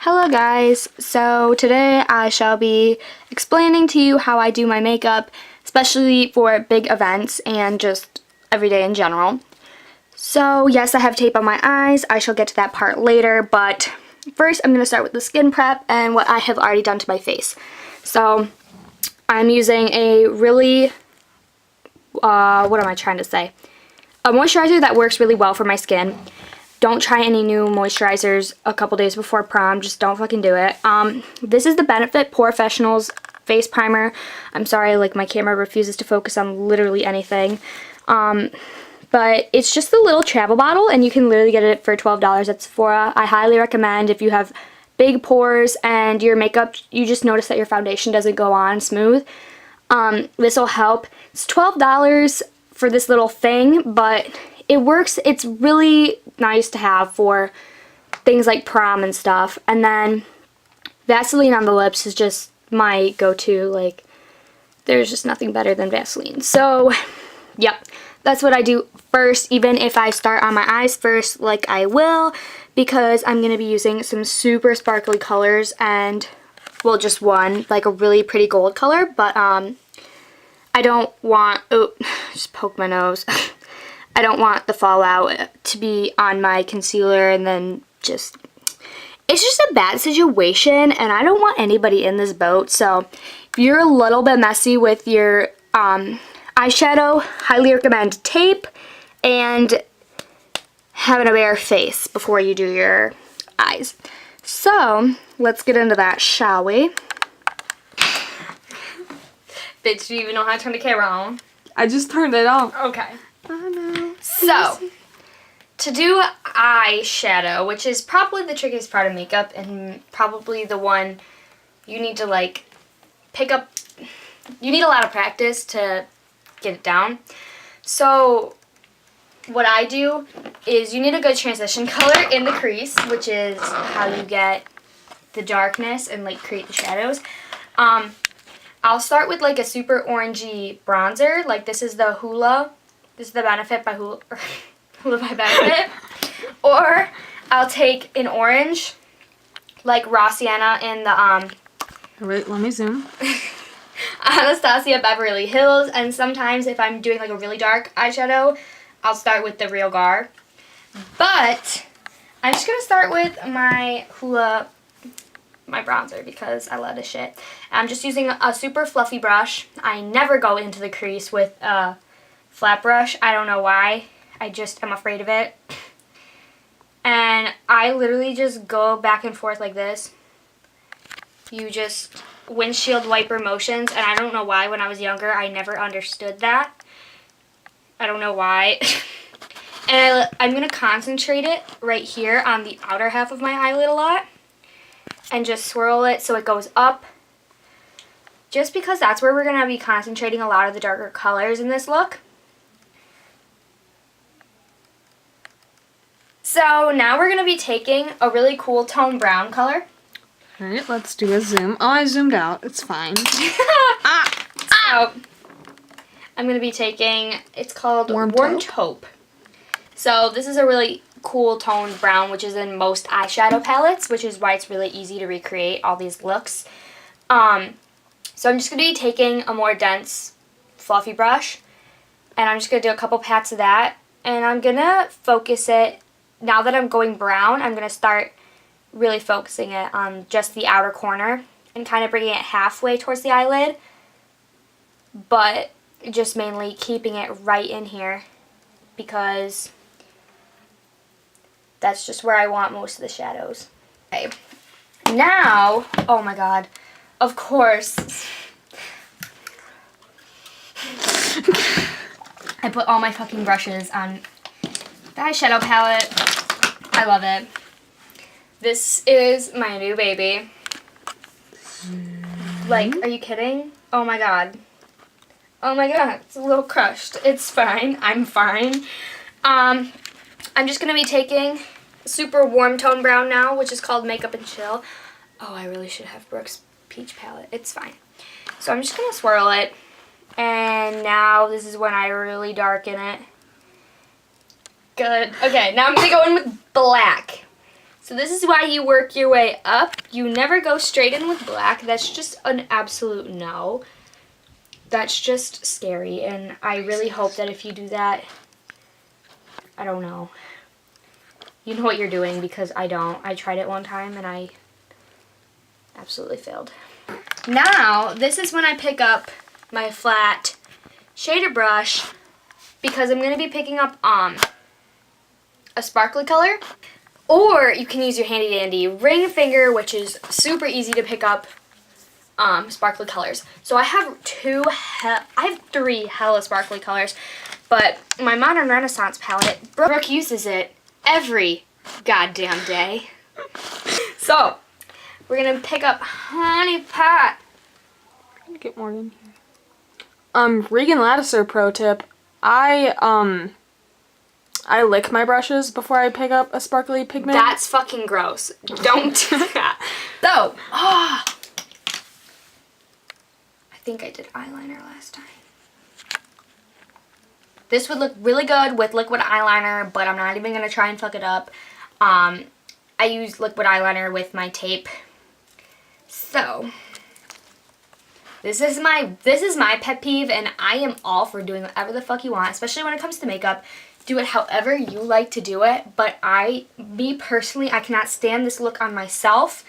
Hello guys, so today I shall be explaining to you how I do my makeup, especially for big events and just every day in general. So yes, I have tape on my eyes, I shall get to that part later, but first I'm going to start with the skin prep and what I have already done to my face. So I'm using a really, what am I trying to say? A moisturizer that works really well for my skin. Don't try any new moisturizers a couple days before prom. Just don't fucking do it. This is the Benefit POREfessional's face primer. I'm sorry, like my camera refuses to focus on literally anything. But it's just a little travel bottle and you can literally get it for $12 at Sephora. I highly recommend if you have big pores and your makeup, you just notice that your foundation doesn't go on smooth. This will help. It's $12 for this little thing, but it works. It's really nice to have for things like prom and stuff. And then Vaseline on the lips is just my go-to. Like, there's just nothing better than Vaseline. So, yep, that's what I do first, even if I start on my eyes first, like I will, because I'm going to be using some super sparkly colors and, well, just one, like a really pretty gold color, but I don't want, oh, just poke my nose. I don't want the fallout to be on my concealer and then just, it's just a bad situation and I don't want anybody in this boat. So if you're a little bit messy with your eyeshadow, highly recommend tape and having a bare face before you do your eyes. So let's get into that, shall we? Bitch, do you even know how to turn the camera on? I just turned it off. Okay. I know. So, to do eyeshadow, which is probably the trickiest part of makeup and probably the one you need to like pick up, you need a lot of practice to get it down. So, what I do is you need a good transition color in the crease, which is how you get the darkness and like create the shadows. I'll start with like a super orangey bronzer, like this is the Hoola. This is the Benefit by Hoola by Benefit. Or I'll take an orange, like Raw Sienna in the Wait, let me zoom. Anastasia Beverly Hills. And sometimes if I'm doing like a really dark eyeshadow, I'll start with the Real Gar. But I'm just gonna start with my Hoola, my bronzer, because I love this shit. I'm just using a super fluffy brush. I never go into the crease with a flat brush. I don't know why. I just am afraid of it. And I literally just go back and forth like this. You just windshield wiper motions, and I don't know why when I was younger I never understood that. I don't know why. And I'm going to concentrate it right here on the outer half of my eyelid a lot. And just swirl it so it goes up. Just because that's where we're going to be concentrating a lot of the darker colors in this look. So now we're going to be taking a really cool tone brown color. Alright, let's do a zoom. Oh, I zoomed out. It's fine. So I'm going to be taking, it's called Warm Taupe. So this is a really cool toned brown, which is in most eyeshadow palettes, which is why it's really easy to recreate all these looks. So I'm just going to be taking a more dense, fluffy brush, and I'm just going to do a couple pats of that, and I'm going to focus it. Now that I'm going brown, I'm going to start really focusing it on just the outer corner and kind of bringing it halfway towards the eyelid, but just mainly keeping it right in here because that's just where I want most of the shadows. Okay. Now, oh my god, of course, I put all my fucking brushes on the eyeshadow palette. I love it. This is my new baby. Like, are you kidding? Oh my god. Oh my god, it's a little crushed. It's fine. I'm fine. I'm just going to be taking super warm tone brown now, which is called Makeup and Chill. Oh, I really should have Brooke's peach palette. It's fine. So I'm just going to swirl it. And now this is when I really darken it. Good. Okay, now I'm going to go in with black. So this is why you work your way up. You never go straight in with black. That's just an absolute no. That's just scary, and I really hope that if you do that, I don't know, you know what you're doing, because I don't. I tried it one time and I absolutely failed. Now, this is when I pick up my flat shader brush, because I'm going to be picking up a sparkly color, or you can use your handy dandy ring finger, which is super easy to pick up sparkly colors. So I have three hella sparkly colors, but my Modern Renaissance palette, Brooke uses it every goddamn day. So we're gonna pick up Honey Pot. I'm gonna get more in here. Regan Lattiser pro tip. I lick my brushes before I pick up a sparkly pigment. That's fucking gross. Don't do that. So, I think I did eyeliner last time. This would look really good with liquid eyeliner, but I'm not even going to try and fuck it up. I use liquid eyeliner with my tape. So, this is my pet peeve, and I am all for doing whatever the fuck you want, especially when it comes to makeup. Do it however you like to do it, but me personally, I cannot stand this look on myself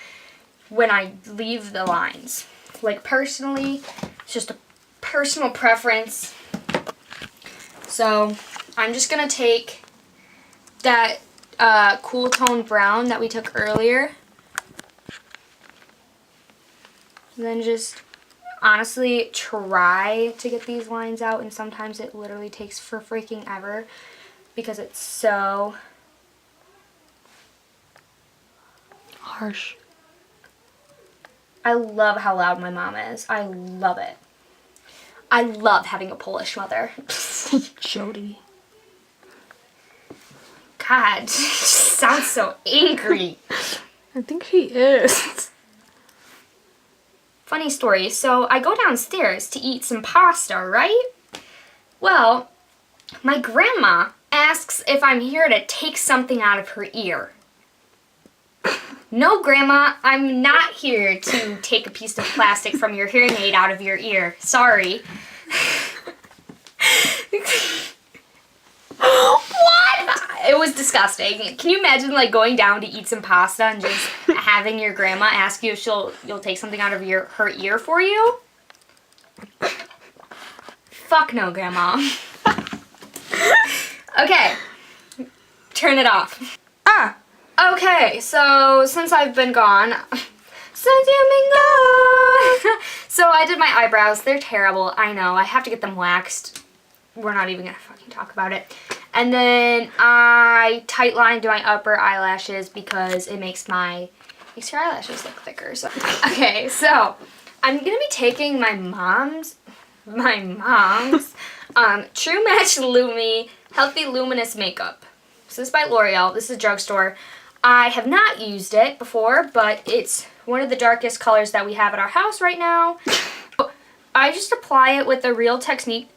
when I leave the lines. Like, personally, it's just a personal preference. So, I'm just going to take that cool tone brown that we took earlier. And then just honestly try to get these lines out, and sometimes it literally takes for freaking ever because it's so harsh. I love how loud my mom is. I love it. I love having a Polish mother. Jody. God, she sounds so angry. I think she is. Funny story. So I go downstairs to eat some pasta, right? Well, my grandma asks if I'm here to take something out of her ear. No, Grandma, I'm not here to take a piece of plastic from your hearing aid out of your ear. Sorry. What? It was disgusting. Can you imagine, like, going down to eat some pasta and just having your grandma ask you if you'll take something out of her ear for you? Fuck no, Grandma. Okay. Turn it off. Ah! Okay, so since I've been gone, so I did my eyebrows. They're terrible. I know. I have to get them waxed. We're not even gonna fucking talk about it. And then I tight lined my upper eyelashes because it makes your eyelashes look thicker. So okay, so I'm gonna be taking my mom's True Match Lumi Healthy Luminous Makeup. So this is by L'Oreal. This is a drugstore. I have not used it before, but it's one of the darkest colors that we have at our house right now. I just apply it with the Real Techniques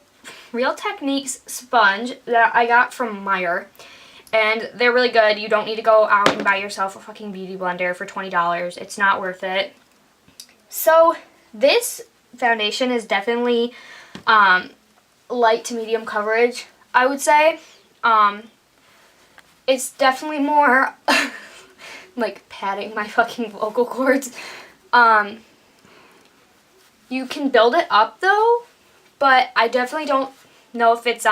sponge that I got from Meijer. And they're really good. You don't need to go out and buy yourself a fucking beauty blender for $20. It's not worth it. So this foundation is definitely light to medium coverage, I would say. It's definitely more like padding my fucking vocal cords. You can build it up though, but I definitely don't know if it's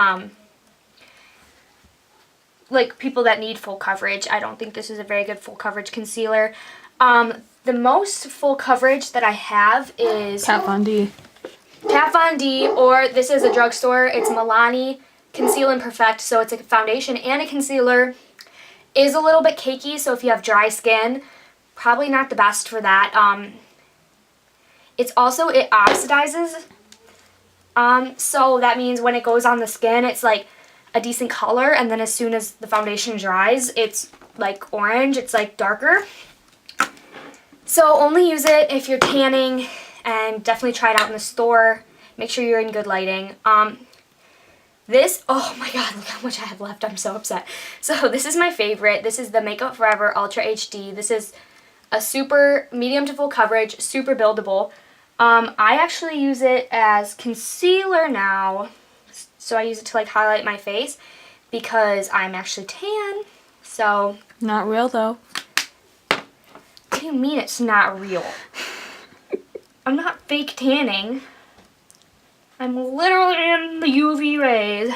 like people that need full coverage. I don't think this is a very good full coverage concealer. The most full coverage that I have is Kat Von D. Kat Von D, or this is a drugstore. It's Milani Conceal and Perfect, so it's a foundation and a concealer. Is a little bit cakey, so if you have dry skin, probably not the best for that. It oxidizes, so that means when it goes on the skin, it's like a decent color, and then as soon as the foundation dries, it's like orange, it's like darker. So only use it if you're tanning, and definitely try it out in the store. Make sure you're in good lighting. This, oh my god, look how much I have left. I'm so upset. So this is my favorite. This is the Makeup Forever Ultra HD. This is a super medium to full coverage, super buildable. I actually use it as concealer now. So I use it to like highlight my face because I'm actually tan. So. Not real though. What do you mean it's not real? I'm not fake tanning. I'm literally in the UV rays.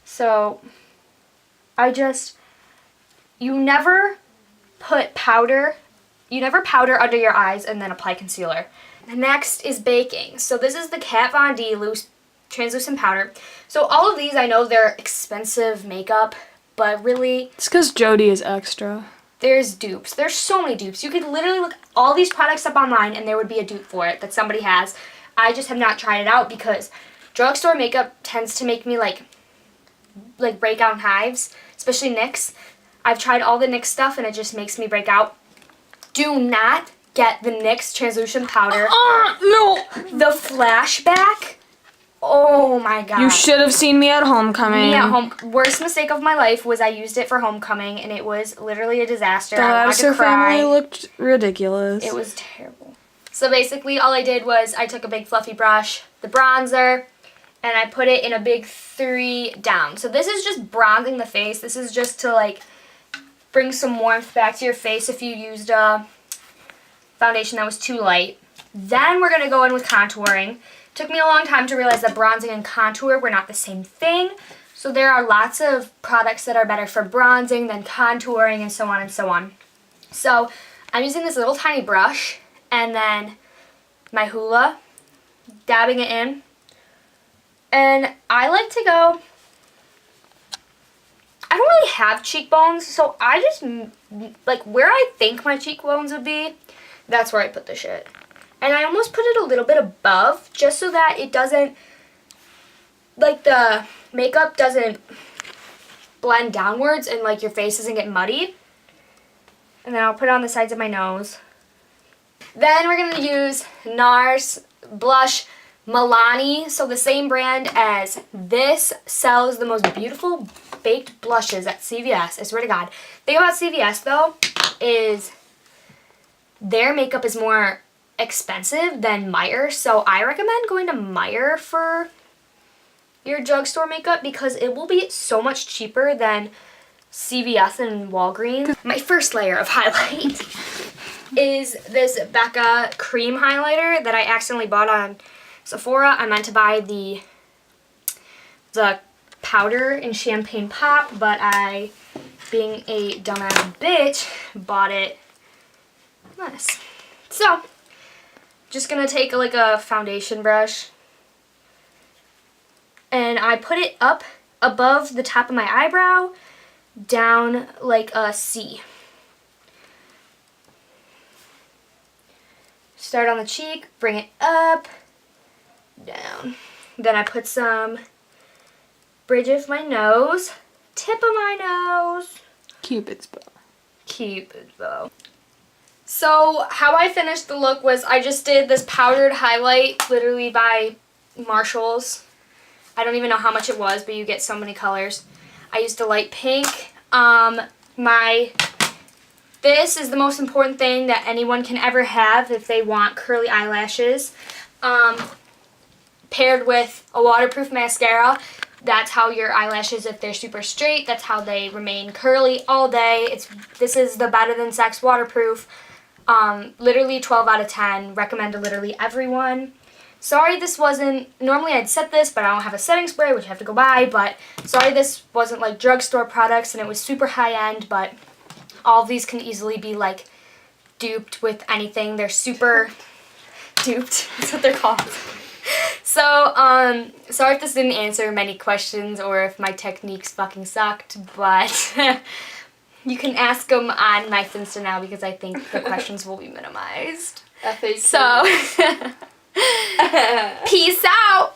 So, you never put powder, you never powder under your eyes and then apply concealer. The next is baking. So this is the Kat Von D loose translucent powder. So all of these, I know they're expensive makeup, but really, It's because Jody is extra. there's dupes. There's so many dupes. You could literally look all these products up online and there would be a dupe for it that somebody has. I just have not tried it out because drugstore makeup tends to make me like break out in hives, especially NYX. I've tried all the NYX stuff and it just makes me break out. Do not get the NYX translucent powder. No! The flashback. Oh my god. You should have seen me at homecoming. Me at home. Worst mistake of my life was I used it for homecoming and it was literally a disaster. The I wanted to Ladser cry. family looked ridiculous. It was terrible. So basically all I did was I took a big fluffy brush, the bronzer, and I put it in a big 3 down. So this is just bronzing the face. This is just to like bring some warmth back to your face if you used a foundation that was too light. Then we're going to go in with contouring. Took me a long time to realize that bronzing and contour were not the same thing. So there are lots of products that are better for bronzing than contouring and so on and so on. So I'm using this little tiny brush and then my hula, dabbing it in. And I like to go, I don't really have cheekbones, so I just, like where I think my cheekbones would be, that's where I put the shit. And I almost put it a little bit above, just so that it doesn't, like the makeup doesn't blend downwards and like your face doesn't get muddy. And then I'll put it on the sides of my nose. Then we're going to use NARS blush Milani. So the same brand as this sells the most beautiful baked blushes at CVS. I swear to God. The thing about CVS though is their makeup is more expensive than Meijer, so I recommend going to Meijer for your drugstore makeup because it will be so much cheaper than CVS and Walgreens. My first layer of highlight is this Becca cream highlighter that I accidentally bought on Sephora. I meant to buy the powder in Champagne Pop, but I, being a dumbass bitch, bought it this. So just gonna take like a foundation brush and I put it up above the top of my eyebrow, down like a C. Start on the cheek, bring it up, down. Then I put some bridge of my nose, tip of my nose. Cupid's bow. Cupid's bow. So how I finished the look was I just did this powdered highlight literally by Marshall's. I don't even know how much it was, but you get so many colors. I used a light pink. This is the most important thing that anyone can ever have if they want curly eyelashes. Paired with a waterproof mascara. That's how your eyelashes, if they're super straight, that's how they remain curly all day. This is the Better Than Sex waterproof. Literally 12 out of 10. Recommend to literally everyone. Sorry this wasn't, normally I'd set this, but I don't have a setting spray, which I have to go buy, but sorry this wasn't like drugstore products and it was super high end, but all of these can easily be like duped with anything. They're super duped, that's what they're called. So, sorry if this didn't answer many questions or if my techniques fucking sucked, but you can ask them on my finsta now because I think the questions will be minimized. FAQ. So, peace out!